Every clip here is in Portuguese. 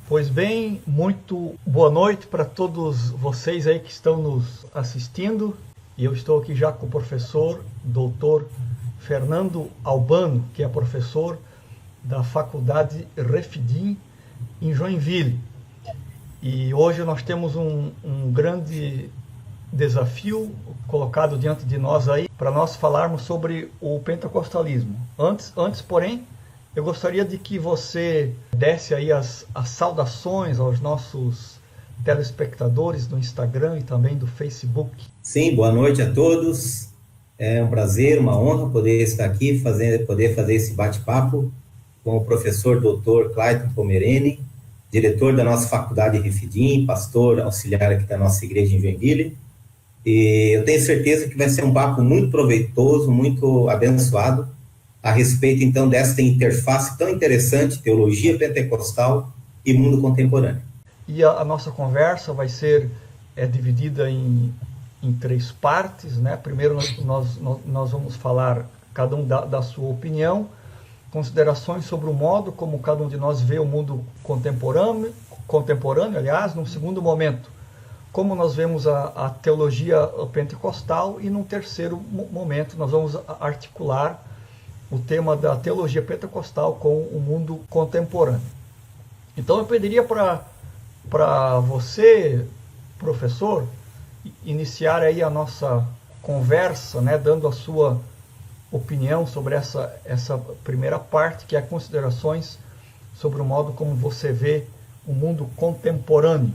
Pois bem, muito boa noite para todos vocês aí que estão nos assistindo. E eu estou aqui já com o professor doutor Fernando Albano, que é professor da Faculdade Refidim em Joinville. E hoje nós temos um grande desafio colocado diante de nós aí para nós falarmos sobre o pentecostalismo. Antes, porém, eu gostaria de que você desse aí as saudações aos nossos telespectadores do Instagram e também do Facebook. Sim, boa noite a todos. É um prazer, uma honra poder estar aqui, poder fazer esse bate-papo com o professor Dr. Clayton Pomerene, diretor da nossa faculdade Refidim, pastor auxiliar aqui da nossa igreja em Joinville. E eu tenho certeza que vai ser um papo muito proveitoso, muito abençoado, a respeito, então, desta interface tão interessante, teologia pentecostal e mundo contemporâneo. E a nossa conversa vai ser dividida em três partes, né? Primeiro nós vamos falar, cada um da sua opinião, considerações sobre o modo como cada um de nós vê o mundo contemporâneo, aliás, num segundo momento, como nós vemos a teologia pentecostal, e num terceiro momento nós vamos articular o tema da teologia pentecostal com o mundo contemporâneo. Então eu pediria para você, professor, iniciar aí a nossa conversa, né, dando a sua opinião sobre essa primeira parte, que é considerações sobre o modo como você vê o mundo contemporâneo.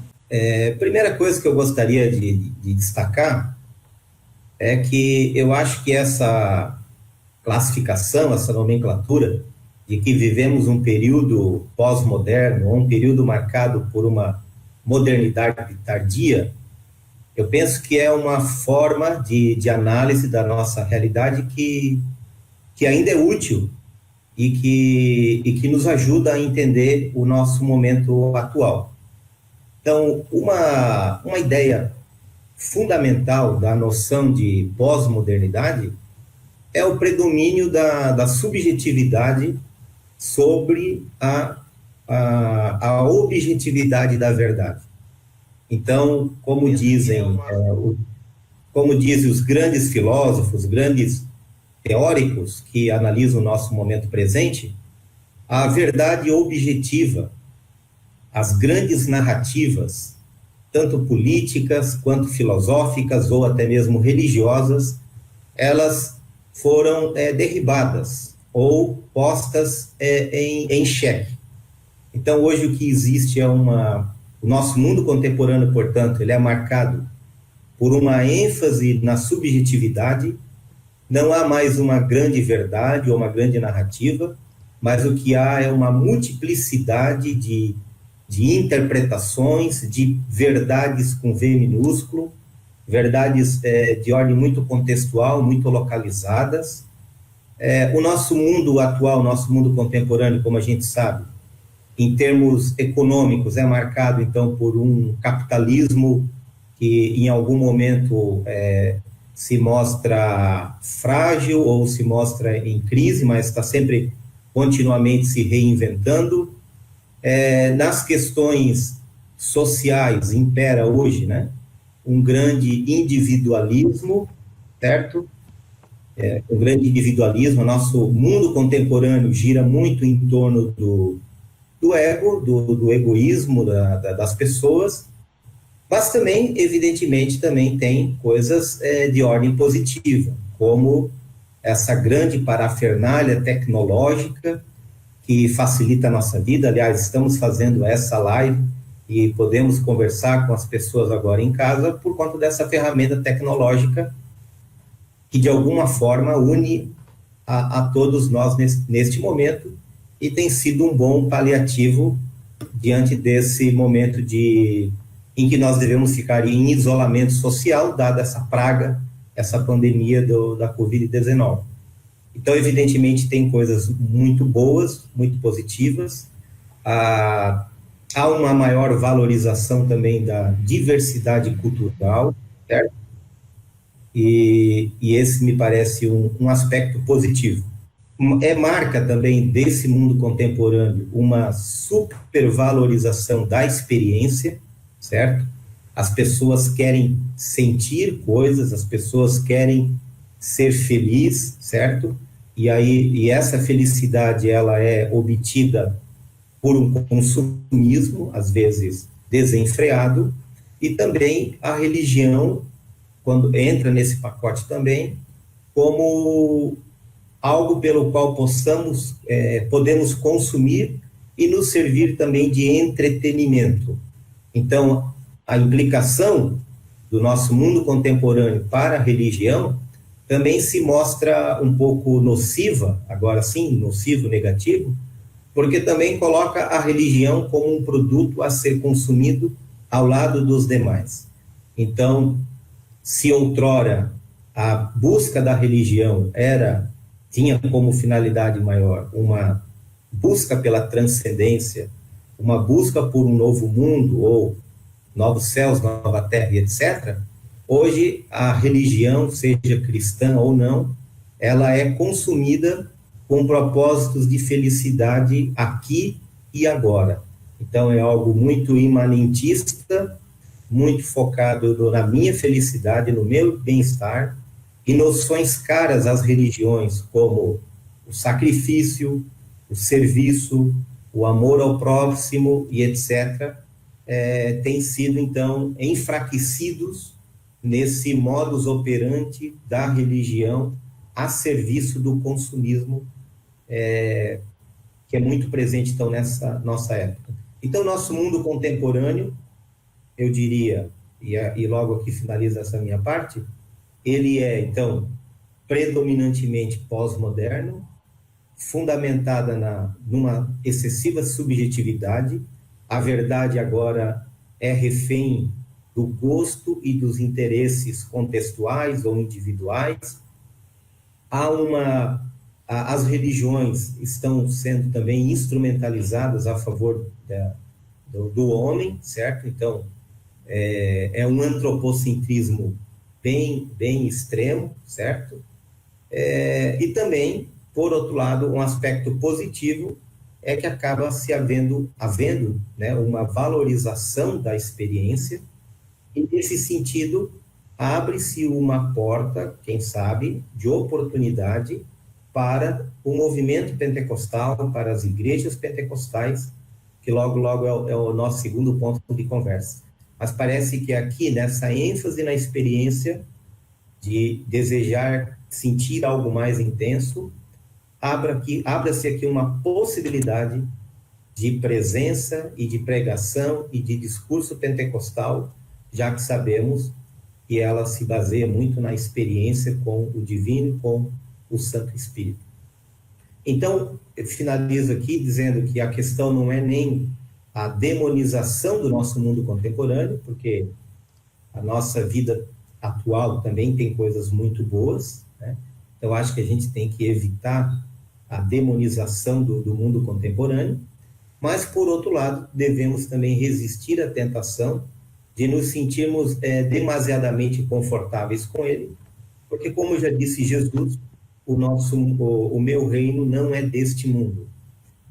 Primeira coisa que eu gostaria de destacar é que eu acho que essa classificação, essa nomenclatura de que vivemos um período pós-moderno, ou um período marcado por uma modernidade tardia, eu penso que é uma forma de análise da nossa realidade que ainda é útil e que nos ajuda a entender o nosso momento atual. Então, uma ideia fundamental da noção de pós-modernidade é o predomínio da subjetividade sobre a objetividade da verdade. Então, como dizem os grandes filósofos, grandes teóricos que analisam o nosso momento presente, a verdade objetiva, as grandes narrativas, tanto políticas quanto filosóficas ou até mesmo religiosas, elas foram derribadas ou postas em xeque. Então, hoje o que existe o nosso mundo contemporâneo, portanto, ele é marcado por uma ênfase na subjetividade. Não há mais uma grande verdade ou uma grande narrativa, mas o que há é uma multiplicidade de interpretações, de verdades com V minúsculo, verdades de ordem muito contextual, muito localizadas. O nosso mundo atual, nosso mundo contemporâneo, como a gente sabe, em termos econômicos, é marcado, então, por um capitalismo que, em algum momento, se mostra frágil ou se mostra em crise, mas está sempre continuamente se reinventando. Nas questões sociais, impera hoje, né, um grande individualismo, certo? Um grande individualismo. Nosso mundo contemporâneo gira muito em torno do ego, do egoísmo das pessoas, mas também, evidentemente, também tem coisas de ordem positiva, como essa grande parafernália tecnológica que facilita a nossa vida. Aliás, estamos fazendo essa live e podemos conversar com as pessoas agora em casa por conta dessa ferramenta tecnológica que, de alguma forma, une a todos nós neste momento, e tem sido um bom paliativo diante desse momento em que nós devemos ficar em isolamento social, dada essa praga, essa pandemia da Covid-19. Então, evidentemente, tem coisas muito boas, muito positivas. Há uma maior valorização também da diversidade cultural, certo? E esse me parece um aspecto positivo. é marca também desse mundo contemporâneo uma supervalorização da experiência, certo? As pessoas querem sentir coisas, as pessoas querem ser felizes, certo? E essa felicidade, ela é obtida por um consumismo, às vezes desenfreado, e também a religião, quando entra nesse pacote também, como algo pelo qual podemos consumir e nos servir também de entretenimento. Então, a implicação do nosso mundo contemporâneo para a religião também se mostra um pouco nociva, agora sim, nocivo, negativo, porque também coloca a religião como um produto a ser consumido ao lado dos demais. Então, se outrora a busca da religião tinha como finalidade maior uma busca pela transcendência, uma busca por um novo mundo, ou novos céus, nova terra, etc., hoje a religião, seja cristã ou não, ela é consumida com propósitos de felicidade aqui e agora. Então é algo muito imanentista, muito focado na minha felicidade, no meu bem-estar, e noções caras às religiões, como o sacrifício, o serviço, o amor ao próximo e etc., têm sido, então, enfraquecidos nesse modus operandi da religião a serviço do consumismo, que é muito presente, então, nessa nossa época. Então, nosso mundo contemporâneo, eu diria, e logo aqui finaliza essa minha parte, ele é, então, predominantemente pós-moderno, fundamentada numa excessiva subjetividade. A verdade agora é refém do gosto e dos interesses contextuais ou individuais. As religiões estão sendo também instrumentalizadas a favor do homem, certo? Então, é um antropocentrismo bem extremo, certo? E também, por outro lado, um aspecto positivo é que acaba se havendo né, uma valorização da experiência, e nesse sentido abre-se uma porta, quem sabe, de oportunidade para o movimento pentecostal, para as igrejas pentecostais, que logo é o nosso segundo ponto de conversa. Mas parece que aqui, nessa ênfase na experiência de desejar sentir algo mais intenso, abra-se aqui uma possibilidade de presença e de pregação e de discurso pentecostal, já que sabemos que ela se baseia muito na experiência com o divino, com o Santo Espírito. Então, eu finalizo aqui dizendo que a questão não é nem a demonização do nosso mundo contemporâneo, porque a nossa vida atual também tem coisas muito boas, né? Então, acho que a gente tem que evitar a demonização do mundo contemporâneo, mas, por outro lado, devemos também resistir à tentação de nos sentirmos demasiadamente confortáveis com ele, porque, como já disse Jesus, o meu reino não é deste mundo.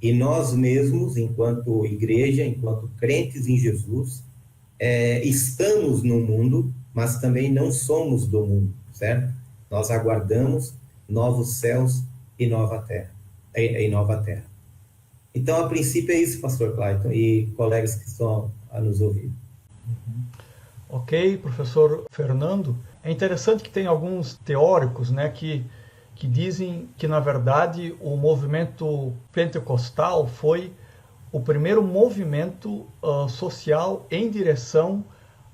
E nós mesmos, enquanto igreja, enquanto crentes em Jesus, estamos no mundo, mas também não somos do mundo, certo? Nós aguardamos novos céus e nova terra. Então, a princípio é isso, pastor Clayton e colegas que estão a nos ouvir. Ok, professor Fernando. É interessante que tem alguns teóricos, né, que dizem que, na verdade, o movimento pentecostal foi o primeiro movimento social em direção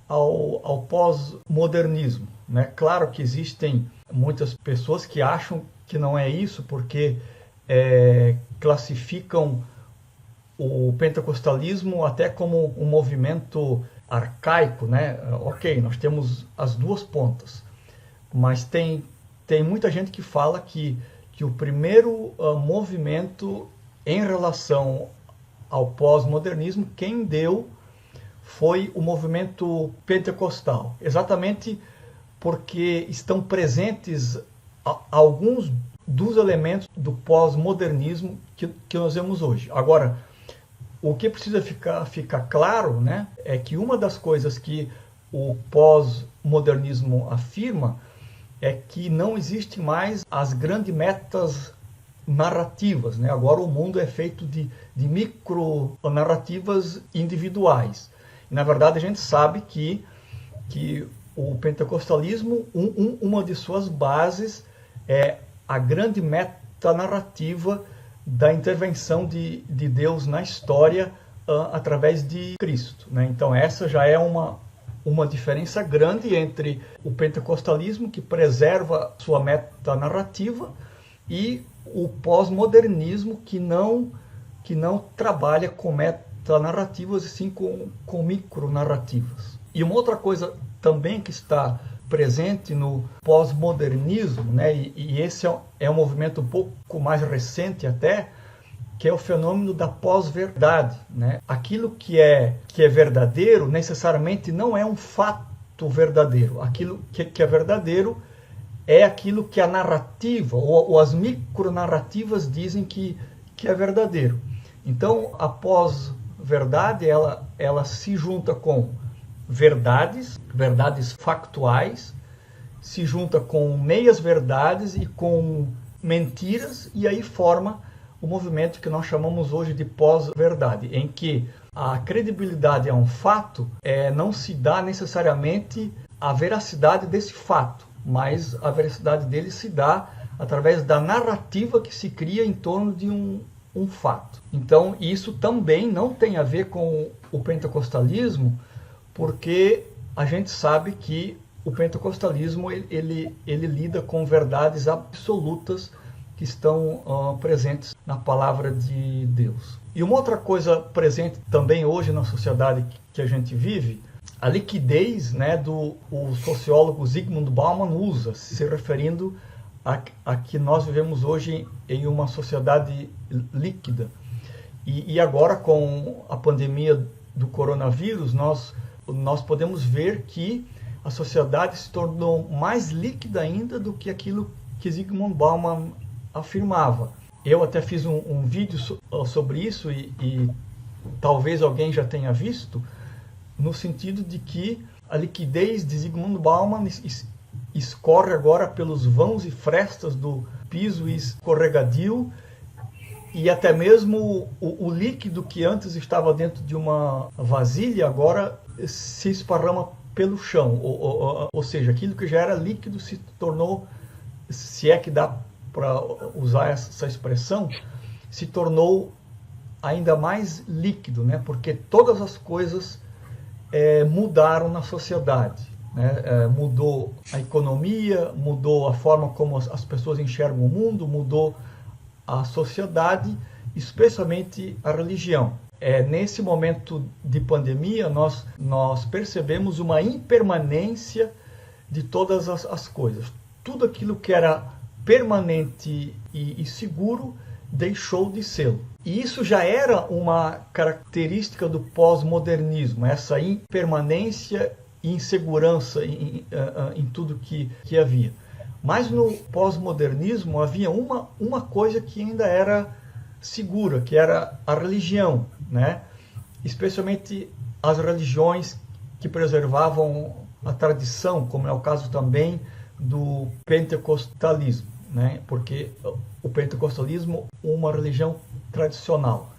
ao pós-modernismo, né? Claro que existem muitas pessoas que acham que não é isso, porque classificam o pentecostalismo até como um movimento arcaico, né? Ok, nós temos as duas pontas, mas tem muita gente que fala que o primeiro movimento em relação ao pós-modernismo, quem deu foi o movimento pentecostal, exatamente porque estão presentes alguns dos elementos do pós-modernismo que nós vemos hoje. Agora, o que precisa ficar claro, né, é que uma das coisas que o pós-modernismo afirma é que não existe mais as grandes metas narrativas, né? Agora o mundo é feito de micro-narrativas individuais. Na verdade, a gente sabe que o pentecostalismo, uma de suas bases é a grande metanarrativa da intervenção de Deus na história através de Cristo, né? Então essa já é uma diferença grande entre o pentecostalismo, que preserva sua metanarrativa, e o pós-modernismo, que não trabalha com metanarrativas, e sim com micronarrativas. E uma outra coisa também que está presente no pós-modernismo, né, e esse é um movimento um pouco mais recente até, que é o fenômeno da pós-verdade, né? Aquilo que é verdadeiro necessariamente não é um fato verdadeiro. Aquilo que é verdadeiro é aquilo que a narrativa ou as micronarrativas dizem que é verdadeiro. Então, a pós-verdade ela se junta com verdades factuais, se junta com meias-verdades e com mentiras, e aí forma o movimento que nós chamamos hoje de pós-verdade, em que a credibilidade a um fato não se dá necessariamente a veracidade desse fato, mas a veracidade dele se dá através da narrativa que se cria em torno de um fato. Então, isso também não tem a ver com o pentecostalismo, porque a gente sabe que o pentecostalismo ele lida com verdades absolutas que estão presentes na palavra de Deus. E uma outra coisa presente também hoje na sociedade que a gente vive, a liquidez, né, o sociólogo Zygmunt Bauman usa, se referindo a que nós vivemos hoje em uma sociedade líquida. E agora, com a pandemia do coronavírus, nós podemos ver que a sociedade se tornou mais líquida ainda do que aquilo que Zygmunt Bauman afirmava. Eu até fiz um vídeo sobre isso e talvez alguém já tenha visto, no sentido de que a liquidez de Zygmunt Bauman escorre agora pelos vãos e frestas do piso escorregadio, e até mesmo o líquido que antes estava dentro de uma vasilha agora se esparrama pelo chão, ou seja, aquilo que já era líquido se tornou, se é que dá para usar essa expressão, se tornou ainda mais líquido, né? Porque todas as coisas mudaram na sociedade, né? Mudou a economia, mudou a forma como as pessoas enxergam o mundo, mudou a sociedade, especialmente a religião. Nesse momento de pandemia, nós percebemos uma impermanência de todas as coisas. Tudo aquilo que era permanente e seguro deixou de ser. E isso já era uma característica do pós-modernismo, essa impermanência e insegurança em tudo que havia. Mas no pós-modernismo havia uma coisa que ainda era segura, que era a religião, né? Especialmente as religiões que preservavam a tradição, como é o caso também do pentecostalismo, né? Porque o pentecostalismo é uma religião tradicional.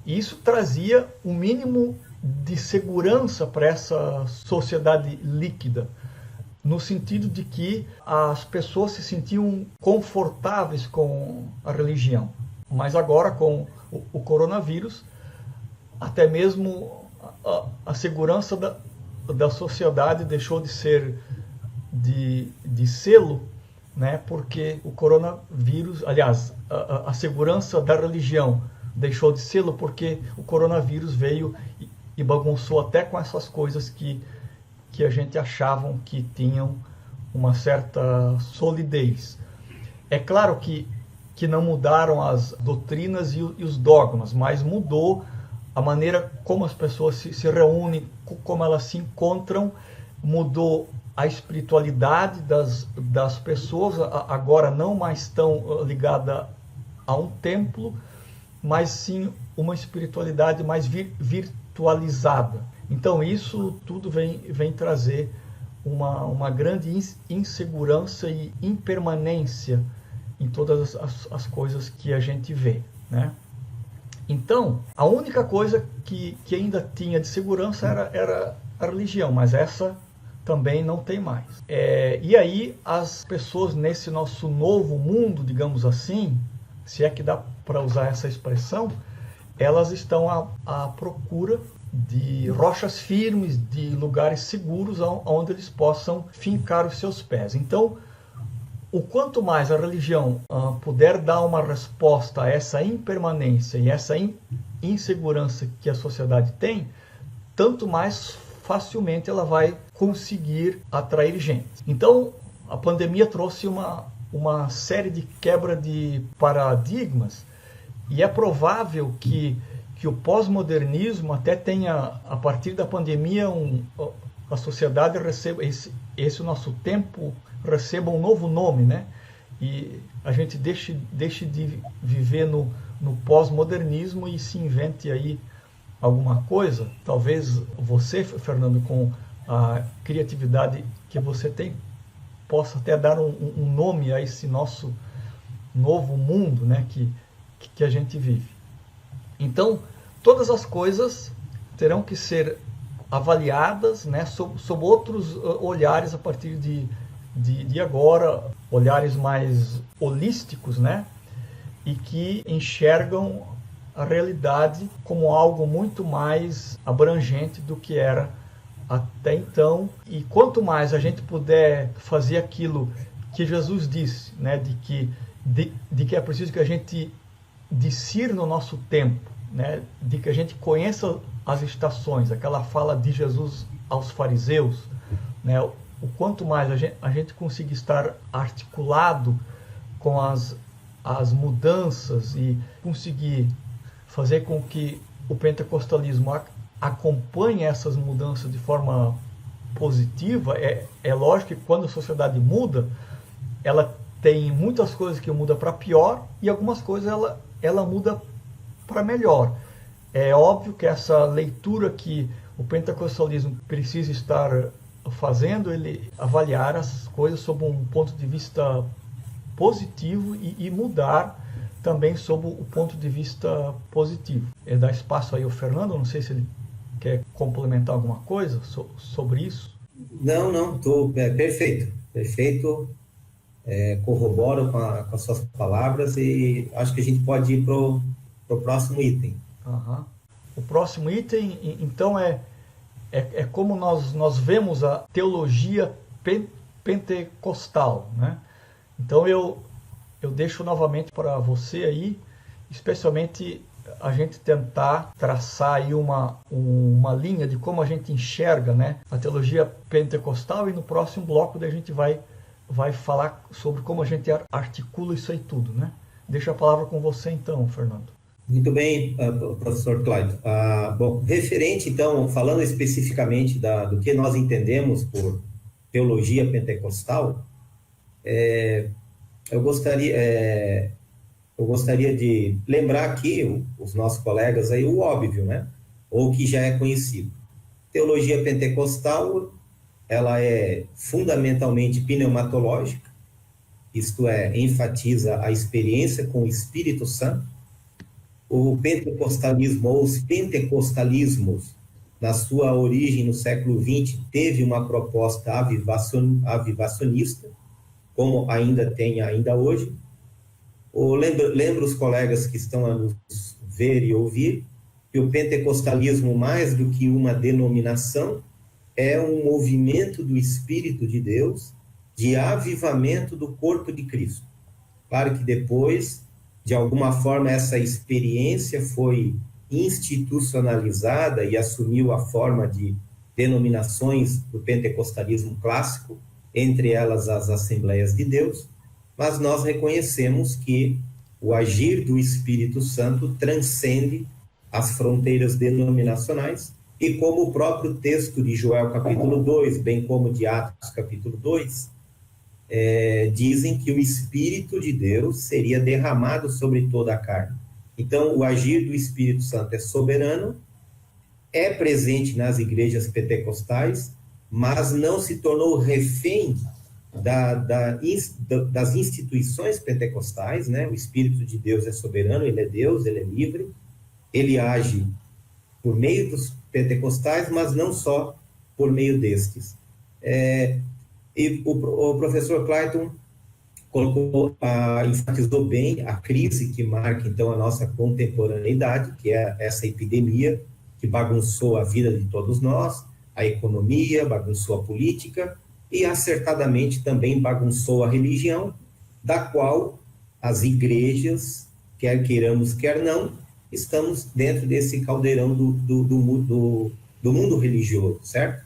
E isso trazia um mínimo de segurança para essa sociedade líquida, no sentido de que as pessoas se sentiam confortáveis com a religião. Mas agora, com o coronavírus, até mesmo a segurança da sociedade deixou de ser de selo, né? Porque o coronavírus, aliás, a segurança da religião deixou de selo porque o coronavírus veio e bagunçou até com essas coisas que a gente achavam que tinham uma certa solidez. É claro que não mudaram as doutrinas e os dogmas, mas mudou a maneira como as pessoas se reúnem, como elas se encontram, mudou a espiritualidade das pessoas, agora não mais tão ligada a um templo, mas sim uma espiritualidade mais virtualizada. Então isso tudo vem trazer uma grande insegurança e impermanência em todas as coisas que a gente vê, né? Então, a única coisa que ainda tinha de segurança era a religião, mas essa também não tem mais. E aí as pessoas nesse nosso novo mundo, digamos assim, se é que dá para usar essa expressão, elas estão à procura de rochas firmes, de lugares seguros onde eles possam fincar os seus pés. Então, o quanto mais a religião puder dar uma resposta a essa impermanência e essa insegurança que a sociedade tem, tanto mais facilmente ela vai conseguir atrair gente. Então, a pandemia trouxe uma série de quebra de paradigmas, e é provável que o pós-modernismo até tenha, a partir da pandemia, a sociedade receba, esse nosso tempo receba um novo nome, né? E a gente deixe de viver no pós-modernismo e se invente aí alguma coisa. Talvez você, Fernando, com a criatividade que você tem, possa até dar um nome a esse nosso novo mundo, né, que a gente vive. Então, todas as coisas terão que ser avaliadas, né, sob outros olhares a partir de agora, olhares mais holísticos, né, e que enxergam a realidade como algo muito mais abrangente do que era até então. E quanto mais a gente puder fazer aquilo que Jesus disse, né, de que é preciso que a gente discirna no nosso tempo, né, de que a gente conheça as estações, aquela fala de Jesus aos fariseus, né, o quanto mais a gente conseguir estar articulado com as mudanças e conseguir fazer com que o pentecostalismo acompanhe essas mudanças de forma positiva, é lógico que quando a sociedade muda, ela tem muitas coisas que mudam para pior e algumas coisas ela muda para melhor. É óbvio que essa leitura que o pentecostalismo precisa estar fazendo, ele avaliar as coisas sob um ponto de vista positivo e mudar também sob o ponto de vista positivo. Dá espaço aí ao Fernando, não sei se ele quer complementar alguma coisa sobre isso. Não, perfeito, corroboro com as suas palavras e acho que a gente pode ir para o próximo item. Uhum. O próximo item, então, é como nós vemos a teologia pentecostal, né? Então eu deixo novamente para você aí, especialmente a gente tentar traçar aí uma linha de como a gente enxerga, né, a teologia pentecostal, e no próximo bloco daí a gente vai falar sobre como a gente articula isso aí tudo, né? Deixo a palavra com você então, Fernando. Muito bem, professor Cláudio. Bom, referente então, falando especificamente do que nós entendemos por teologia pentecostal, eu gostaria de lembrar aqui os nossos colegas aí o óbvio, né? Ou que já é conhecido. Teologia pentecostal, ela é fundamentalmente pneumatológica, isto é, enfatiza a experiência com o Espírito Santo. O pentecostalismo ou os pentecostalismos, na sua origem no século XX, teve uma proposta avivacionista, como ainda tem hoje. Lembro os colegas que estão a nos ver e ouvir que o pentecostalismo, mais do que uma denominação, é um movimento do Espírito de Deus de avivamento do corpo de Cristo. Claro que depois, de alguma forma, essa experiência foi institucionalizada e assumiu a forma de denominações do pentecostalismo clássico, entre elas as Assembleias de Deus, mas nós reconhecemos que o agir do Espírito Santo transcende as fronteiras denominacionais e como o próprio texto de Joel capítulo 2, bem como de Atos capítulo 2, dizem que o Espírito de Deus seria derramado sobre toda a carne. Então, o agir do Espírito Santo é soberano, é presente nas igrejas pentecostais, mas não se tornou refém das instituições pentecostais, né? O Espírito de Deus é soberano, ele é Deus, ele é livre, ele age por meio dos pentecostais, mas não só por meio destes. E o professor Clayton enfatizou bem a crise que marca, então, a nossa contemporaneidade, que é essa epidemia que bagunçou a vida de todos nós, a economia, bagunçou a política e, acertadamente, também bagunçou a religião, da qual as igrejas, quer queiramos, quer não, estamos dentro desse caldeirão do mundo religioso, certo?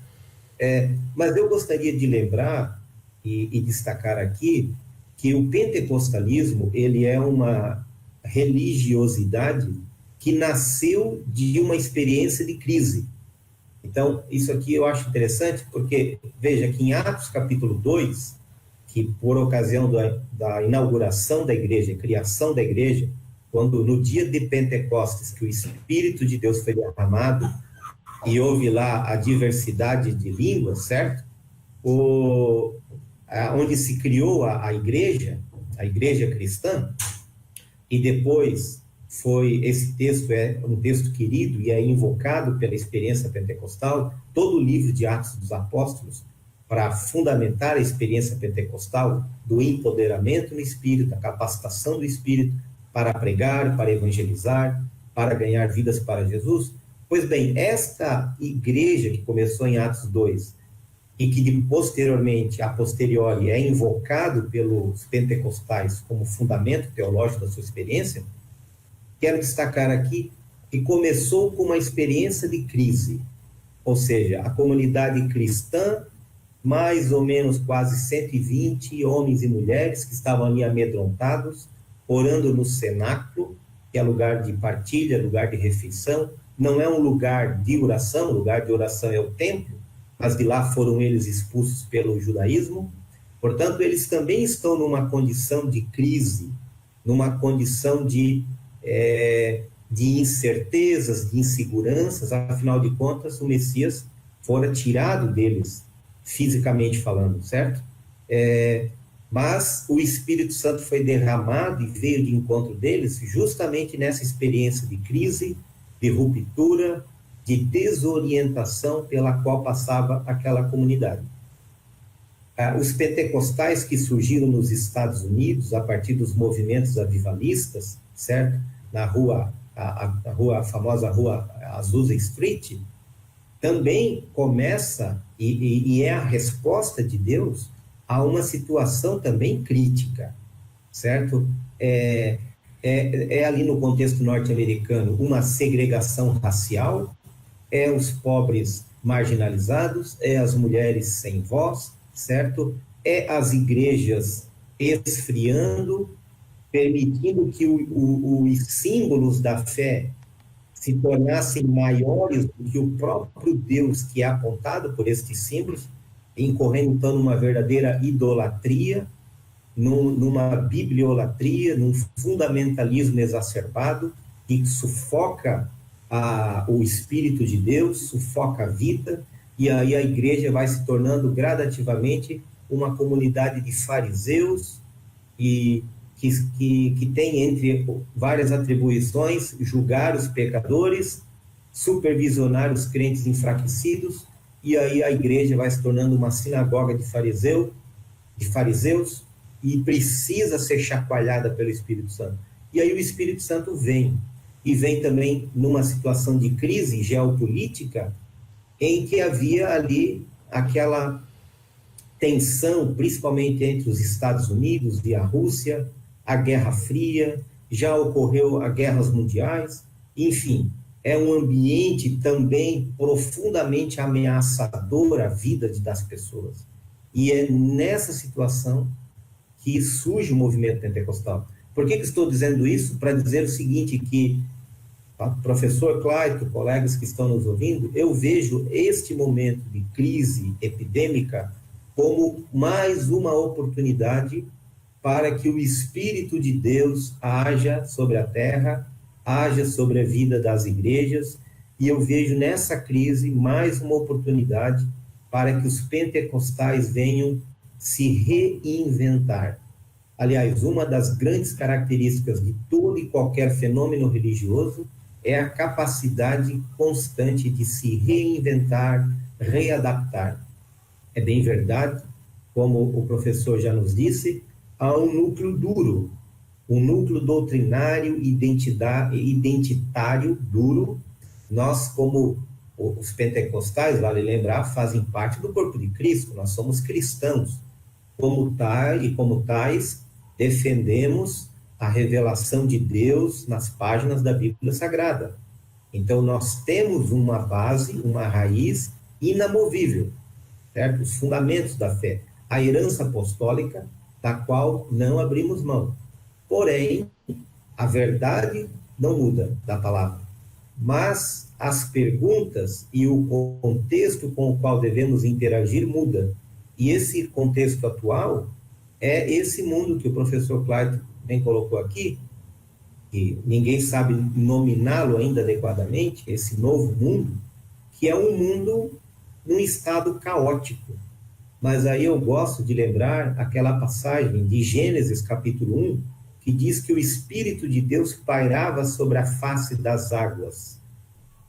Mas eu gostaria de lembrar e destacar aqui que o pentecostalismo, ele é uma religiosidade que nasceu de uma experiência de crise. Então, isso aqui eu acho interessante, porque, veja que em Atos capítulo 2, que por ocasião da inauguração da igreja, criação da igreja, quando no dia de Pentecostes, que o Espírito de Deus foi derramado, e houve lá a diversidade de línguas, certo? Onde se criou a igreja cristã, e depois esse texto é um texto querido e é invocado pela experiência pentecostal, todo o livro de Atos dos Apóstolos, para fundamentar a experiência pentecostal do empoderamento no Espírito, da capacitação do Espírito para pregar, para evangelizar, para ganhar vidas para Jesus. Pois bem, esta igreja que começou em Atos 2 e que posteriormente, a posteriori, é invocado pelos pentecostais como fundamento teológico da sua experiência, quero destacar aqui que começou com uma experiência de crise, ou seja, a comunidade cristã, mais ou menos quase 120 homens e mulheres que estavam ali amedrontados, orando no cenáculo, que é lugar de partilha, lugar de refeição, não é um lugar de oração, o lugar de oração é o templo, mas de lá foram eles expulsos pelo judaísmo. Portanto, eles também estão numa condição de crise, numa condição de incertezas, de inseguranças. Afinal de contas, o Messias fora tirado deles, fisicamente falando, certo? Mas o Espírito Santo foi derramado e veio de encontro deles justamente nessa experiência de crise, de ruptura, de desorientação pela qual passava aquela comunidade. Os pentecostais que surgiram nos Estados Unidos a partir dos movimentos avivalistas, certo? Na a famosa rua Azusa Street, também começa e é a resposta de Deus a uma situação também crítica, certo? Ali no contexto norte-americano uma segregação racial, os pobres marginalizados, as mulheres sem voz, certo? As igrejas esfriando, permitindo que os símbolos da fé se tornassem maiores do que o próprio Deus que é apontado por estes símbolos, incorrendo então numa verdadeira idolatria, numa bibliolatria, num fundamentalismo exacerbado que sufoca o Espírito de Deus, sufoca a vida, e aí a igreja vai se tornando gradativamente uma comunidade de fariseus e que tem entre várias atribuições julgar os pecadores, supervisionar os crentes enfraquecidos, e aí a igreja vai se tornando uma sinagoga de fariseus, e precisa ser chacoalhada pelo Espírito Santo. E aí o Espírito Santo vem também numa situação de crise geopolítica, em que havia ali aquela tensão, principalmente entre os Estados Unidos e a Rússia, a Guerra Fria, já ocorreu as guerras mundiais, enfim, é um ambiente também profundamente ameaçador à vida das pessoas. E é nessa situação que surge o movimento pentecostal. Por que estou dizendo isso? Para dizer o seguinte, que professor Clayton, colegas que estão nos ouvindo, eu vejo este momento de crise epidêmica como mais uma oportunidade para que o Espírito de Deus haja sobre a terra, haja sobre a vida das igrejas, e eu vejo nessa crise mais uma oportunidade para que os pentecostais venham se reinventar. Aliás, uma das grandes características de todo e qualquer fenômeno religioso é a capacidade constante de se reinventar, readaptar. É bem verdade, como o professor já nos disse, há um núcleo duro, um núcleo doutrinário identitário duro. Nós, como os pentecostais, vale lembrar, fazem parte do corpo de Cristo, nós somos cristãos. Como tais, defendemos a revelação de Deus nas páginas da Bíblia Sagrada. Então, nós temos uma base, uma raiz inamovível, certo? Os fundamentos da fé, a herança apostólica, da qual não abrimos mão. Porém, a verdade não muda da palavra, mas as perguntas e o contexto com o qual devemos interagir muda. E esse contexto atual é esse mundo que o professor Clayton bem colocou aqui, que ninguém sabe nominá-lo ainda adequadamente, esse novo mundo, que é um mundo num estado caótico. Mas aí eu gosto de lembrar aquela passagem de Gênesis capítulo 1, que diz que o Espírito de Deus pairava sobre a face das águas.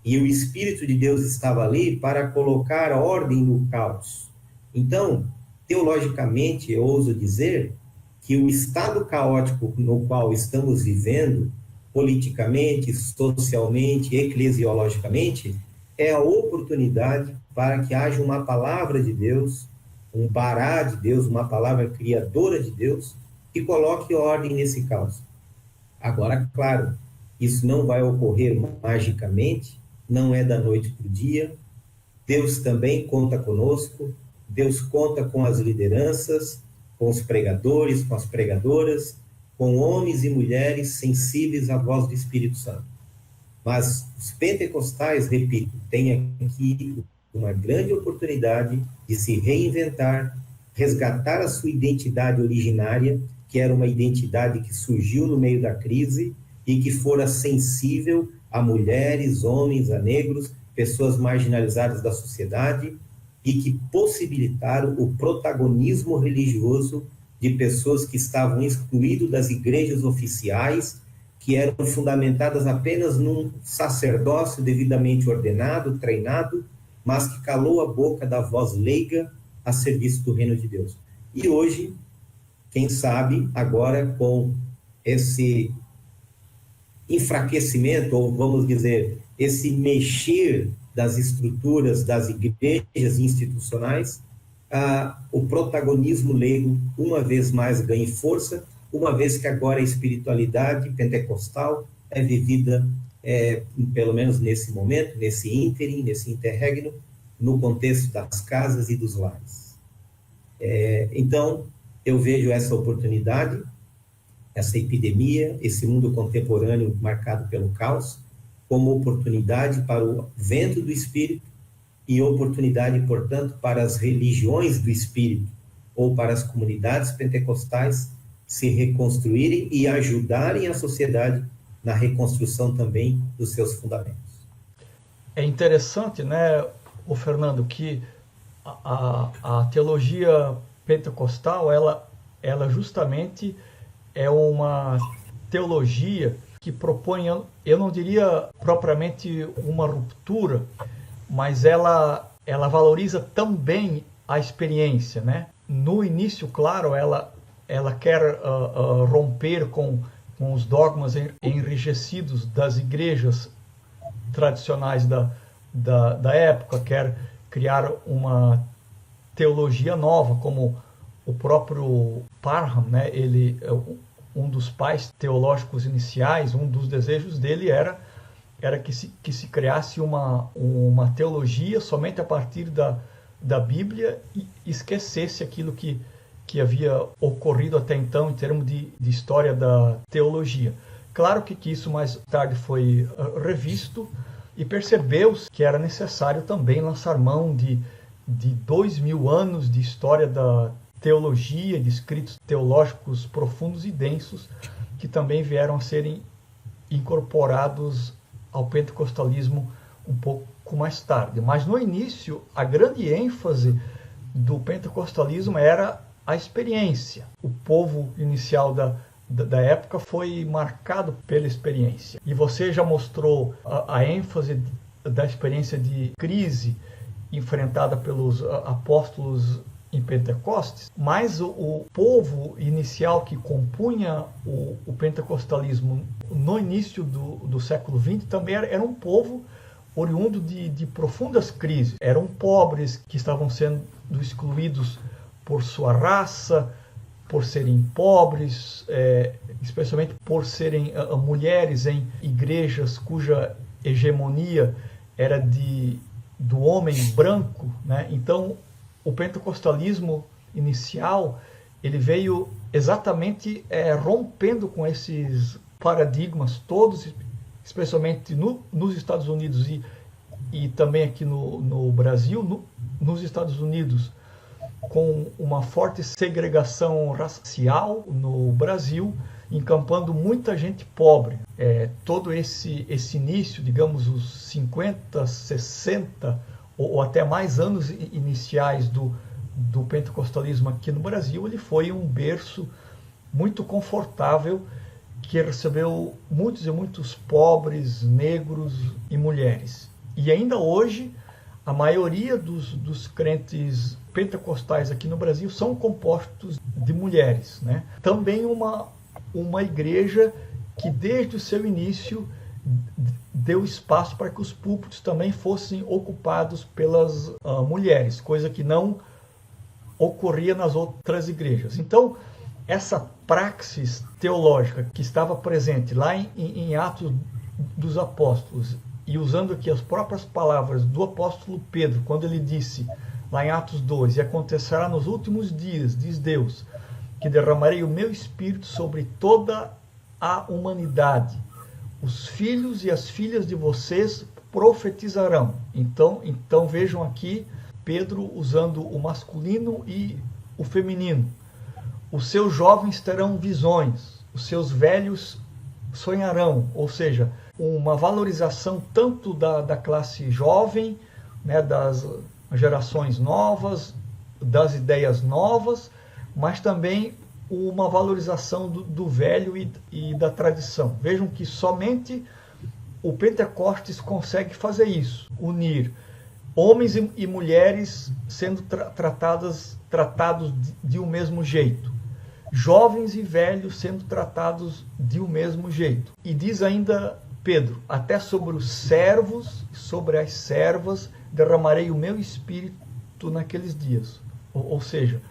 E o Espírito de Deus estava ali para colocar ordem no caos. Então, teologicamente, eu ouso dizer que o estado caótico no qual estamos vivendo, politicamente, socialmente, eclesiologicamente, é a oportunidade para que haja uma palavra de Deus, um bará de Deus, uma palavra criadora de Deus, que coloque ordem nesse caos. Agora, claro, isso não vai ocorrer magicamente, não é da noite para o dia. Deus também conta conosco, Deus conta com as lideranças, com os pregadores, com as pregadoras, com homens e mulheres sensíveis à voz do Espírito Santo. Mas os pentecostais, repito, têm aqui uma grande oportunidade de se reinventar, resgatar a sua identidade originária, que era uma identidade que surgiu no meio da crise e que fora sensível a mulheres, homens, a negros, pessoas marginalizadas da sociedade, e que possibilitaram o protagonismo religioso de pessoas que estavam excluídas das igrejas oficiais, que eram fundamentadas apenas num sacerdócio devidamente ordenado, treinado, mas que calou a boca da voz leiga a serviço do reino de Deus. E hoje, quem sabe, agora com esse enfraquecimento, ou vamos dizer, esse mexer das estruturas das igrejas institucionais, o protagonismo leigo, uma vez mais, ganha força, uma vez que agora a espiritualidade pentecostal é vivida, pelo menos nesse momento, nesse ínterim, nesse interregno, no contexto das casas e dos lares. Então, eu vejo essa oportunidade, essa epidemia, esse mundo contemporâneo marcado pelo caos, como oportunidade para o vento do Espírito e oportunidade, portanto, para as religiões do Espírito ou para as comunidades pentecostais se reconstruírem e ajudarem a sociedade na reconstrução também dos seus fundamentos. É interessante, né, o Fernando, que a teologia pentecostal, ela justamente é uma teologia que propõe, eu não diria propriamente uma ruptura, mas ela valoriza também a experiência, né? No início, claro, ela quer romper com os dogmas enrijecidos das igrejas tradicionais da época, quer criar uma teologia nova, como o próprio Parham, né? Ele um dos pais teológicos iniciais, um dos desejos dele era que se criasse uma teologia somente a partir da Bíblia e esquecesse aquilo que havia ocorrido até então em termos de história da teologia. Claro que isso mais tarde foi revisto e percebeu-se que era necessário também lançar mão de 2000 anos de história da teologia, de escritos teológicos profundos e densos, que também vieram a serem incorporados ao pentecostalismo um pouco mais tarde. Mas no início, a grande ênfase do pentecostalismo era a experiência. O povo inicial da época foi marcado pela experiência. E você já mostrou a ênfase da experiência de crise enfrentada pelos apóstolos em Pentecostes, mas o povo inicial que compunha o pentecostalismo no início do século XX também era um povo oriundo de profundas crises. Eram pobres que estavam sendo excluídos por sua raça, por serem pobres, especialmente por serem mulheres em igrejas cuja hegemonia era do homem branco, né? Então, o pentecostalismo inicial, ele veio exatamente rompendo com esses paradigmas todos, especialmente nos Estados Unidos e também aqui no Brasil. Nos Estados Unidos, com uma forte segregação racial no Brasil, encampando muita gente pobre. Todo esse início, digamos, os 50, 60 ou até mais anos iniciais do pentecostalismo aqui no Brasil, ele foi um berço muito confortável que recebeu muitos e muitos pobres, negros e mulheres. E ainda hoje, a maioria dos crentes pentecostais aqui no Brasil são compostos de mulheres, né? Também uma igreja que desde o seu início deu espaço para que os púlpitos também fossem ocupados pelas mulheres, coisa que não ocorria nas outras igrejas. Então, essa praxis teológica que estava presente lá em Atos dos Apóstolos, e usando aqui as próprias palavras do apóstolo Pedro, quando ele disse, lá em Atos 2, e acontecerá nos últimos dias, diz Deus, que derramarei o meu espírito sobre toda a humanidade. Os filhos e as filhas de vocês profetizarão. Então vejam aqui Pedro usando o masculino e o feminino. Os seus jovens terão visões, os seus velhos sonharão, ou seja, uma valorização tanto da classe jovem, né, das gerações novas, das ideias novas, mas também uma valorização do velho e da tradição. Vejam que somente o Pentecostes consegue fazer isso, unir homens e mulheres sendo tratados de um mesmo jeito, jovens e velhos sendo tratados de um mesmo jeito. E diz ainda Pedro, até sobre os servos, sobre as servas, derramarei o meu espírito naqueles dias. Ou seja,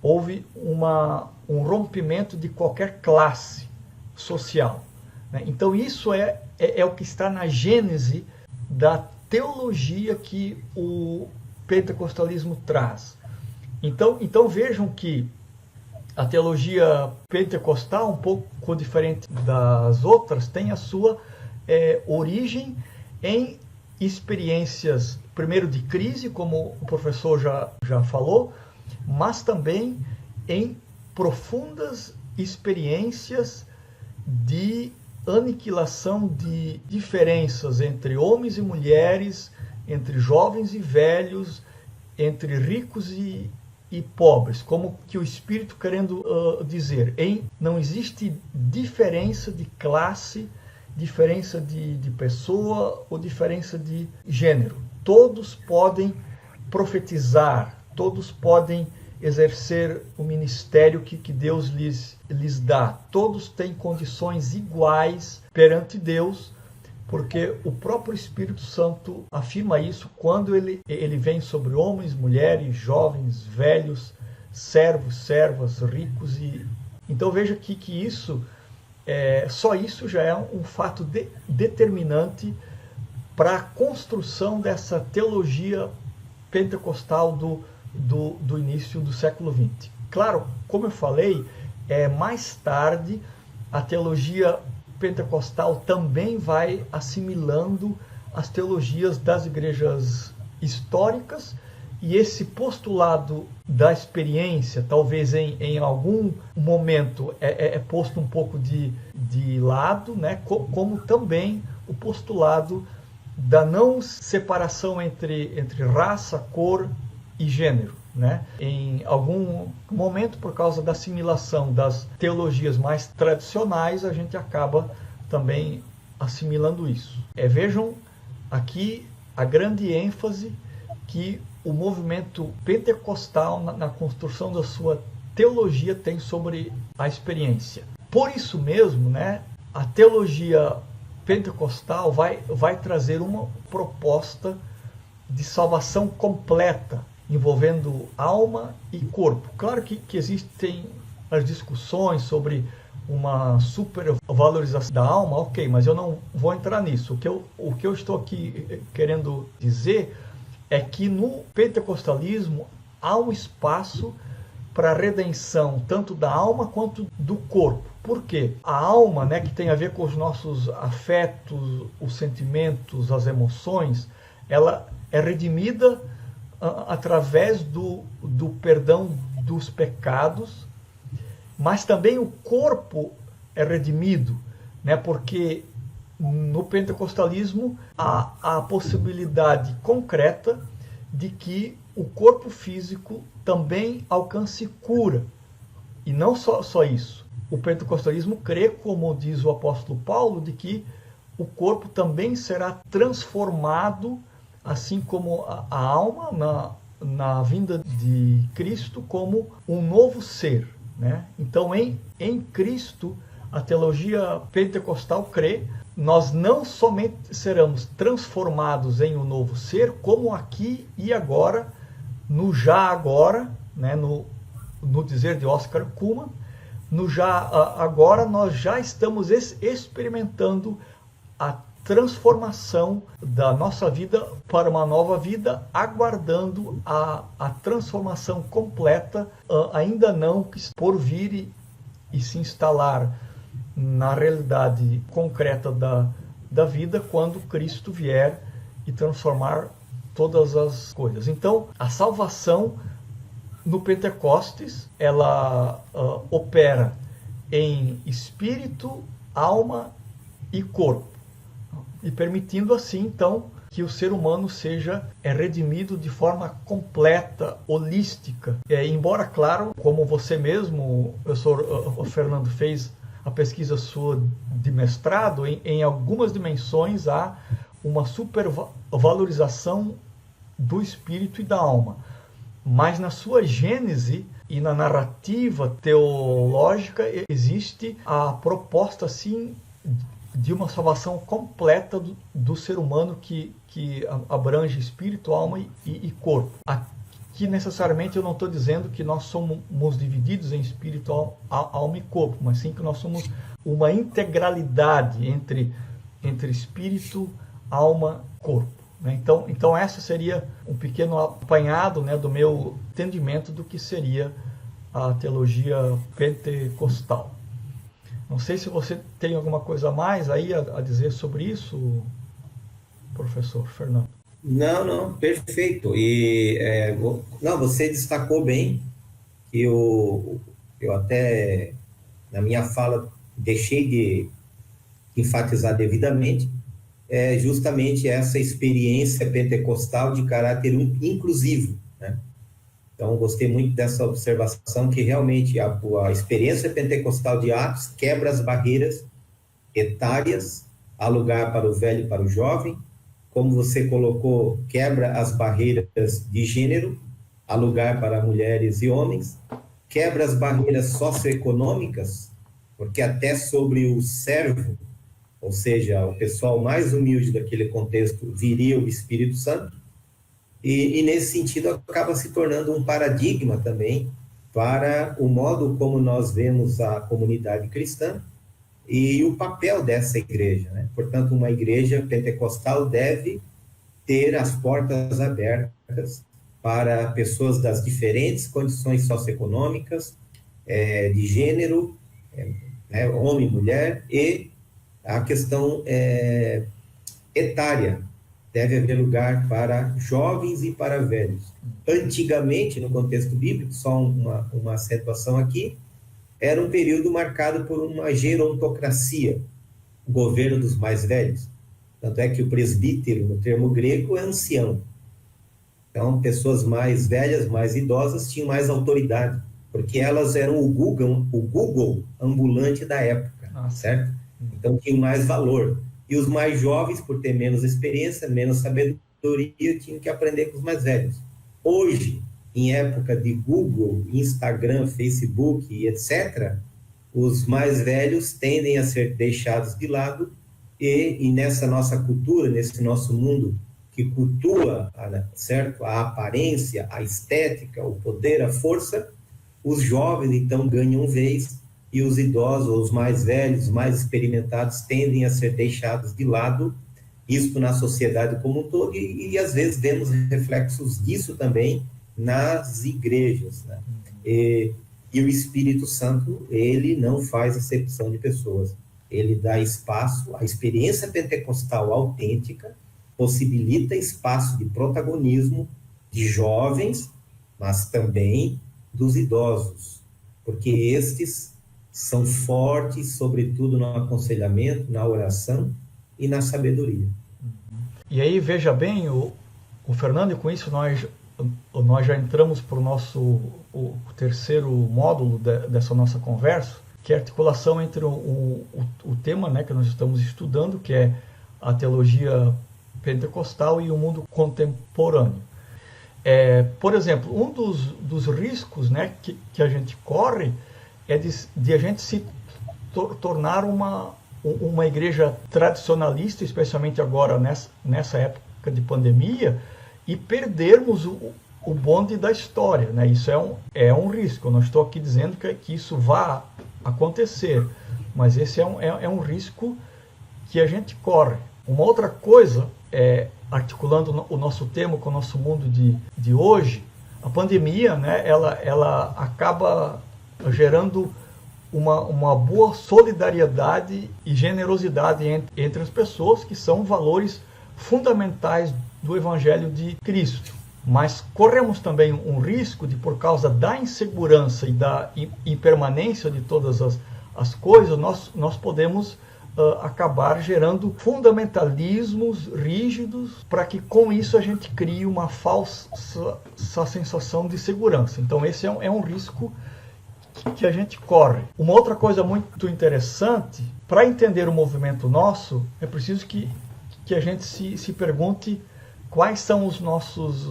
houve um rompimento de qualquer classe social, né? Então isso é o que está na gênese da teologia que o pentecostalismo traz. Então vejam que a teologia pentecostal, um pouco diferente das outras, tem a sua origem em experiências, primeiro de crise, como o professor já falou, mas também em profundas experiências de aniquilação de diferenças entre homens e mulheres, entre jovens e velhos, entre ricos e pobres, como que o Espírito querendo dizer, não existe diferença de classe, diferença de pessoa ou diferença de gênero. Todos podem profetizar, todos podem exercer o ministério que Deus lhes dá. Todos têm condições iguais perante Deus, porque o próprio Espírito Santo afirma isso quando ele vem sobre homens, mulheres, jovens, velhos, servos, servas, ricos. Então veja que isso, só isso já é um fato determinante para a construção dessa teologia pentecostal do início do século XX. Claro, como eu falei, mais tarde a teologia pentecostal também vai assimilando as teologias das igrejas históricas, e esse postulado da experiência, talvez em algum momento é posto um pouco de lado, né? Como também o postulado da não separação entre raça, cor e gênero, né? Em algum momento, por causa da assimilação das teologias mais tradicionais, a gente acaba também assimilando isso. Vejam aqui a grande ênfase que o movimento pentecostal, na construção da sua teologia, tem sobre a experiência. Por isso mesmo, né, a teologia pentecostal vai trazer uma proposta de salvação completa, envolvendo alma e corpo. Claro que existem as discussões sobre uma supervalorização da alma, ok, mas eu não vou entrar nisso. O que eu estou aqui querendo dizer é que no pentecostalismo há um espaço para a redenção tanto da alma quanto do corpo. Por quê? A alma, né, que tem a ver com os nossos afetos, os sentimentos, as emoções, ela é redimida através do perdão dos pecados, mas também o corpo é redimido, né, porque no pentecostalismo há a possibilidade concreta de que o corpo físico também alcance cura. E não só isso. O pentecostalismo crê, como diz o apóstolo Paulo, de que o corpo também será transformado, assim como a alma, na vinda de Cristo, como um novo ser, né? Então, em Cristo, a teologia pentecostal crê, nós não somente seremos transformados em um novo ser, como aqui e agora, no já agora, né, no dizer de Oscar Cullmann, no já agora nós já estamos experimentando a transformação da nossa vida para uma nova vida, aguardando a transformação completa, ainda não por vir e se instalar na realidade concreta da vida, quando Cristo vier e transformar todas as coisas. Então, a salvação no Pentecostes, ela opera em espírito, alma e corpo, e permitindo assim, então, que o ser humano seja redimido de forma completa, holística. Embora, claro, como você mesmo, o Fernando, fez a pesquisa sua de mestrado, em algumas dimensões há uma supervalorização do espírito e da alma. Mas na sua gênese e na narrativa teológica existe a proposta, assim, de uma salvação completa do ser humano que abrange espírito, alma e corpo. Aqui necessariamente eu não estou dizendo que nós somos divididos em espírito, alma e corpo, mas sim que nós somos uma integralidade entre espírito, alma e corpo, né? Então essa seria um pequeno apanhado, né, do meu entendimento do que seria a teologia pentecostal. Não sei se você tem alguma coisa a mais aí a dizer sobre isso, professor Fernando. Não, perfeito. Não, você destacou bem que eu até, na minha fala, deixei de enfatizar devidamente, justamente essa experiência pentecostal de caráter inclusivo, né? Então, gostei muito dessa observação, que realmente a experiência pentecostal de Atos quebra as barreiras etárias, há lugar para o velho e para o jovem. Como você colocou, quebra as barreiras de gênero, há lugar para mulheres e homens, quebra as barreiras socioeconômicas, porque até sobre o servo, ou seja, o pessoal mais humilde daquele contexto, viria o Espírito Santo, e nesse sentido acaba se tornando um paradigma também para o modo como nós vemos a comunidade cristã e o papel dessa igreja, né? Portanto, uma igreja pentecostal deve ter as portas abertas para pessoas das diferentes condições socioeconômicas, de gênero, homem e mulher, e A questão etária. Deve haver lugar para jovens e para velhos. Antigamente, no contexto bíblico, só uma acentuação aqui, era um período marcado por uma gerontocracia, o governo dos mais velhos. Tanto é que o presbítero, no termo grego, é ancião. Então, pessoas mais velhas, mais idosas, tinham mais autoridade, porque elas eram o Google ambulante da época, certo? Então, tinham mais valor. E os mais jovens, por ter menos experiência, menos sabedoria, tinham que aprender com os mais velhos. Hoje, em época de Google, Instagram, Facebook e etc., os mais velhos tendem a ser deixados de lado e nessa nossa cultura, nesse nosso mundo que cultua, certo? A aparência, a estética, o poder, a força, os jovens, então, ganham vez e os idosos, os mais velhos, mais experimentados, tendem a ser deixados de lado, isso na sociedade como um todo, e às vezes vemos reflexos disso também nas igrejas, né? E o Espírito Santo, ele não faz acepção de pessoas, ele dá espaço, a experiência pentecostal autêntica possibilita espaço de protagonismo de jovens, mas também dos idosos, porque estes são fortes, sobretudo no aconselhamento, na oração e na sabedoria. E aí, veja bem, o Fernando, e com isso nós já entramos para o terceiro módulo dessa nossa conversa, que é a articulação entre o tema, né, que nós estamos estudando, que é a teologia pentecostal e o mundo contemporâneo. Por exemplo, um dos riscos, né, que a gente corre é de a gente se tornar uma igreja tradicionalista, especialmente agora nessa época de pandemia, e perdermos o bonde da história, né? Isso é um risco. Eu não estou aqui dizendo que isso vá acontecer, mas esse é um risco que a gente corre. Uma outra coisa, articulando o nosso tema com o nosso mundo de hoje, a pandemia, né, ela acaba gerando uma boa solidariedade e generosidade entre as pessoas, que são valores fundamentais do Evangelho de Cristo. Mas corremos também um risco de, por causa da insegurança e da impermanência de todas as coisas, nós podemos acabar gerando fundamentalismos rígidos para que com isso a gente crie uma falsa sensação de segurança. Então esse é um risco que a gente corre. Uma outra coisa muito interessante, para entender o movimento nosso, é preciso que a gente se pergunte quais são os nossos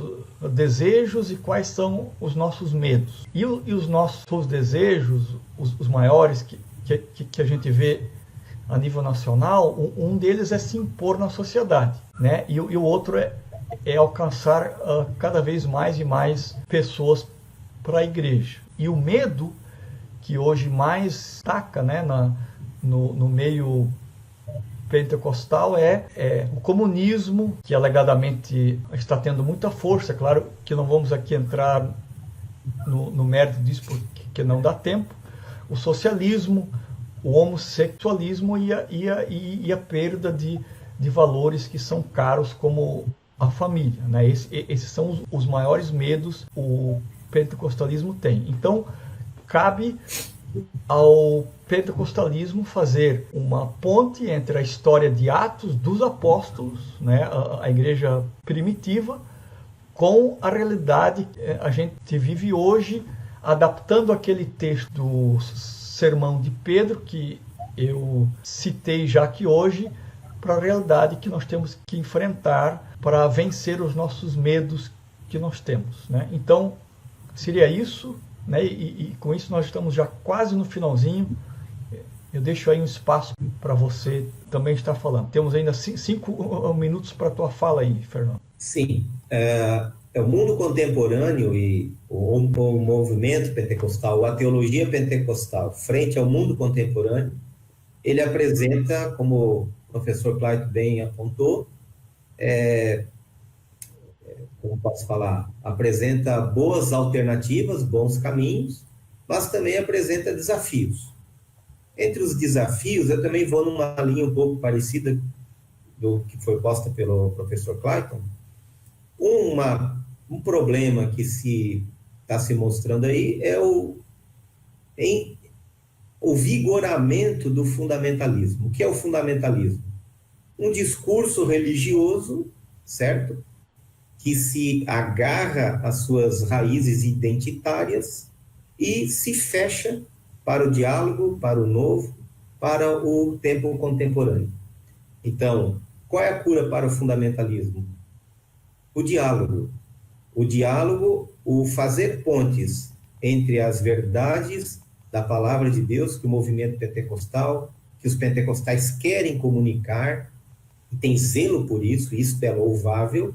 desejos e quais são os nossos medos. E os nossos desejos, os maiores que a gente vê a nível nacional, um deles é se impor na sociedade, né? E o outro é alcançar cada vez mais e mais pessoas para a igreja. E o medo que hoje mais destaca, né, no meio pentecostal é o comunismo, que alegadamente está tendo muita força. Claro que não vamos aqui entrar no mérito disso porque não dá tempo. O socialismo, o homossexualismo e a perda de valores que são caros, como a família, né? Esses são os maiores medos o pentecostalismo tem. Então, cabe ao pentecostalismo fazer uma ponte entre a história de Atos dos Apóstolos, né, a igreja primitiva, com a realidade que a gente vive hoje, adaptando aquele texto do Sermão de Pedro, que eu citei já aqui hoje, para a realidade que nós temos que enfrentar para vencer os nossos medos que nós temos, né? Então, seria isso, né? E com isso nós estamos já quase no finalzinho. Eu deixo aí um espaço para você também estar falando. Temos ainda 5 minutos para a tua fala aí, Fernando. Sim. O mundo contemporâneo e o movimento pentecostal, a teologia pentecostal, frente ao mundo contemporâneo, ele apresenta, como o professor Clayton bem apontou, como posso falar, apresenta boas alternativas, bons caminhos, mas também apresenta desafios. Entre os desafios, eu também vou numa linha um pouco parecida do que foi posta pelo professor Clayton. Um problema que está se mostrando aí é o vigoramento do fundamentalismo. O que é o fundamentalismo? Um discurso religioso, certo? Que se agarra às suas raízes identitárias e se fecha para o diálogo, para o novo, para o tempo contemporâneo. Então, qual é a cura para o fundamentalismo? O diálogo. O diálogo, o fazer pontes entre as verdades da palavra de Deus que o movimento pentecostal, que os pentecostais querem comunicar, e tem zelo por isso é louvável,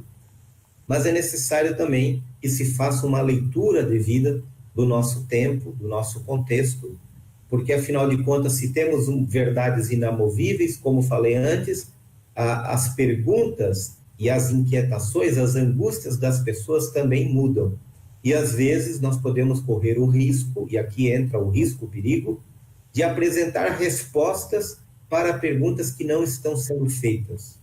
mas é necessário também que se faça uma leitura devida do nosso tempo, do nosso contexto, porque, afinal de contas, se temos verdades inamovíveis, como falei antes, as perguntas e as inquietações, as angústias das pessoas também mudam. E, às vezes, nós podemos correr o risco, e aqui entra o risco, o perigo, de apresentar respostas para perguntas que não estão sendo feitas.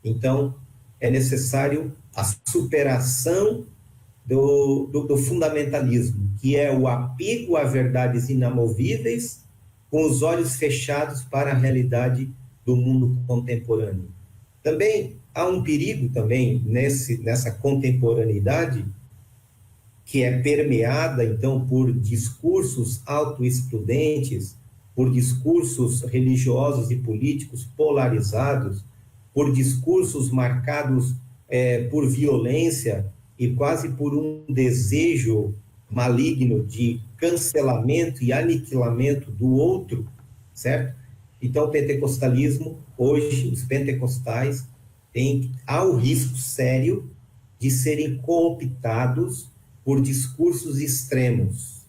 Então, é necessário a superação do fundamentalismo, que é o apego a verdades inamovíveis com os olhos fechados para a realidade do mundo contemporâneo. Também há um perigo também nessa contemporaneidade que é permeada, então, por discursos autoexcludentes, por discursos religiosos e políticos polarizados, por discursos marcados por violência e quase por um desejo maligno de cancelamento e aniquilamento do outro, certo? Então, o pentecostalismo, hoje, os pentecostais, há o risco sério de serem cooptados por discursos extremos,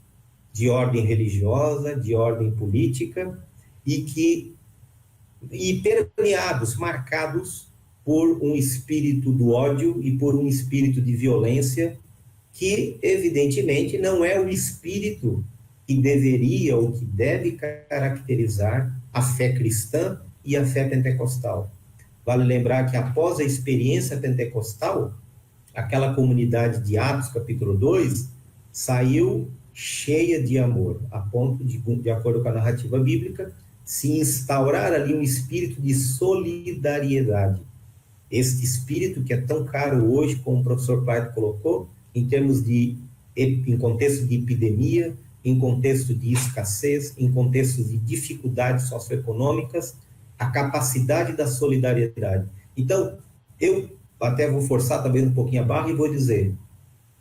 de ordem religiosa, de ordem política, e permeados, marcados por um espírito do ódio e por um espírito de violência que, evidentemente, não é o espírito que deveria ou que deve caracterizar a fé cristã e a fé pentecostal. Vale lembrar que, após a experiência pentecostal, aquela comunidade de Atos, capítulo 2, saiu cheia de amor, a ponto de acordo com a narrativa bíblica, se instaurar ali um espírito de solidariedade. Este espírito que é tão caro hoje, como o professor Clayton colocou, em contexto de epidemia, em contexto de escassez, em contexto de dificuldades socioeconômicas, a capacidade da solidariedade. Então, eu até vou forçar talvez um pouquinho a barra e vou dizer,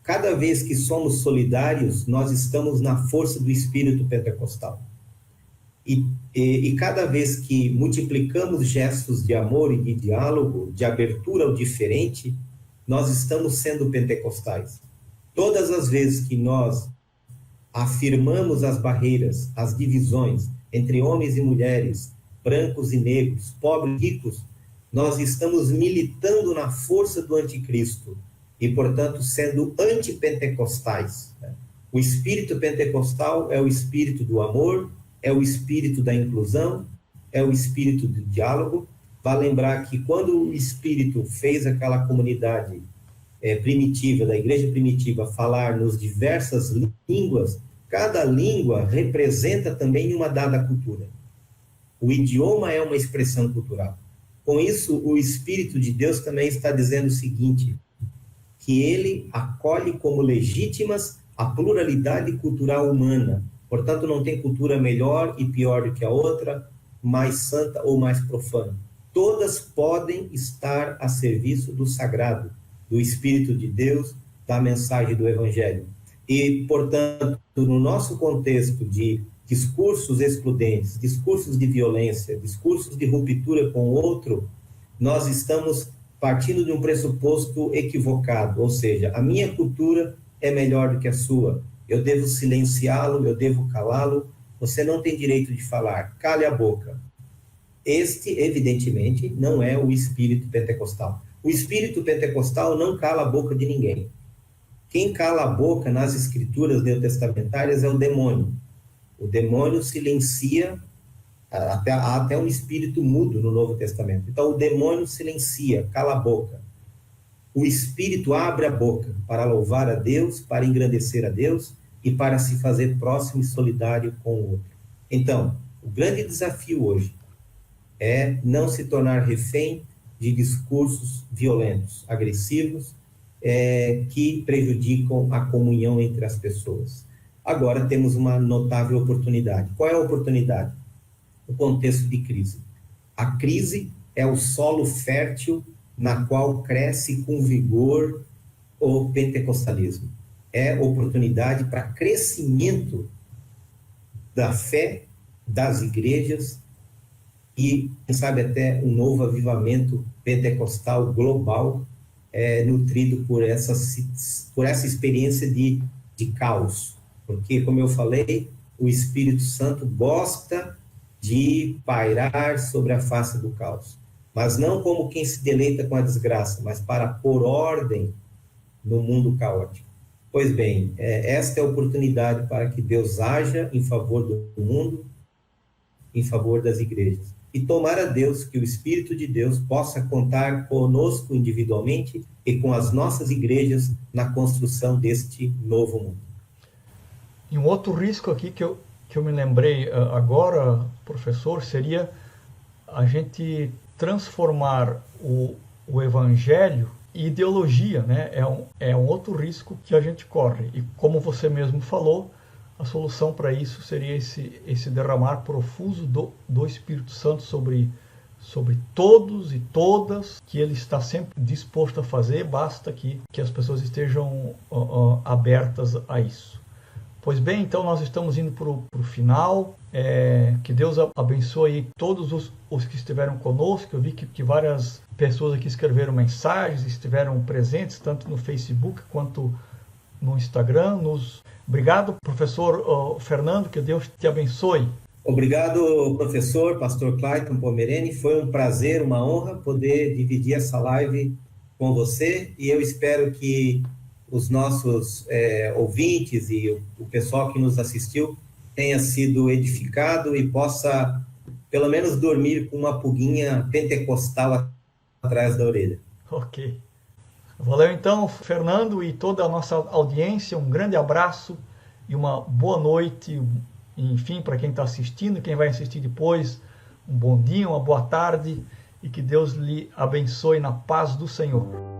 cada vez que somos solidários, nós estamos na força do espírito pentecostal. E cada vez que multiplicamos gestos de amor e de diálogo, de abertura ao diferente, nós estamos sendo pentecostais. Todas as vezes que nós afirmamos as barreiras, as divisões entre homens e mulheres, brancos e negros, pobres e ricos, nós estamos militando na força do anticristo e, portanto, sendo antipentecostais. O espírito pentecostal é o espírito do amor, é o espírito da inclusão, é o espírito do diálogo. Vale lembrar que quando o Espírito fez aquela comunidade primitiva, da igreja primitiva, falar nos diversas línguas, cada língua representa também uma dada cultura. O idioma é uma expressão cultural. Com isso, o Espírito de Deus também está dizendo o seguinte, que ele acolhe como legítimas a pluralidade cultural humana. Portanto, não tem cultura melhor e pior do que a outra, mais santa ou mais profana. Todas podem estar a serviço do sagrado, do Espírito de Deus, da mensagem do Evangelho. E, portanto, no nosso contexto de discursos excludentes, discursos de violência, discursos de ruptura com o outro, nós estamos partindo de um pressuposto equivocado, ou seja, a minha cultura é melhor do que a sua, eu devo silenciá-lo, eu devo calá-lo, você não tem direito de falar, cale a boca. Este, evidentemente, não é o espírito pentecostal. O espírito pentecostal não cala a boca de ninguém. Quem cala a boca nas escrituras neotestamentárias é o demônio. O demônio silencia Há até um espírito mudo no Novo Testamento. Então, o demônio silencia, cala a boca. O espírito abre a boca para louvar a Deus, para engrandecer a Deus e para se fazer próximo e solidário com o outro. Então, o grande desafio hoje é não se tornar refém de discursos violentos, agressivos, que prejudicam a comunhão entre as pessoas. Agora temos uma notável oportunidade. Qual é a oportunidade? O contexto de crise. A crise é o solo fértil na qual cresce com vigor o pentecostalismo. É oportunidade para crescimento da fé das igrejas e, quem sabe, até um novo avivamento pentecostal global, nutrido por essa experiência de caos. Porque, como eu falei, o Espírito Santo gosta de pairar sobre a face do caos. Mas não como quem se deleita com a desgraça, mas para pôr ordem no mundo caótico. Pois bem, esta é a oportunidade para que Deus haja em favor do mundo, em favor das igrejas. E tomara Deus que o Espírito de Deus possa contar conosco individualmente e com as nossas igrejas na construção deste novo mundo. E um outro risco aqui que eu me lembrei agora, professor, seria a gente transformar o evangelho em ideologia, né? É um outro risco que a gente corre. E como você mesmo falou, a solução para isso seria esse derramar profuso do Espírito Santo sobre todos e todas, que ele está sempre disposto a fazer, basta que as pessoas estejam abertas a isso. Pois bem, então nós estamos indo para o final. Que Deus abençoe todos os que estiveram conosco. Eu vi que várias pessoas aqui escreveram mensagens, estiveram presentes, tanto no Facebook quanto no Instagram. Obrigado, professor Fernando, que Deus te abençoe. Obrigado, professor, pastor Clayton Pomerene. Foi um prazer, uma honra poder dividir essa live com você, e eu espero que os nossos ouvintes e o pessoal que nos assistiu tenha sido edificado e possa, pelo menos, dormir com uma pulguinha pentecostal atrás da orelha. Ok. Valeu então, Fernando, e toda a nossa audiência. Um grande abraço e uma boa noite. Enfim, para quem está assistindo, quem vai assistir depois, um bom dia, uma boa tarde, e que Deus lhe abençoe na paz do Senhor.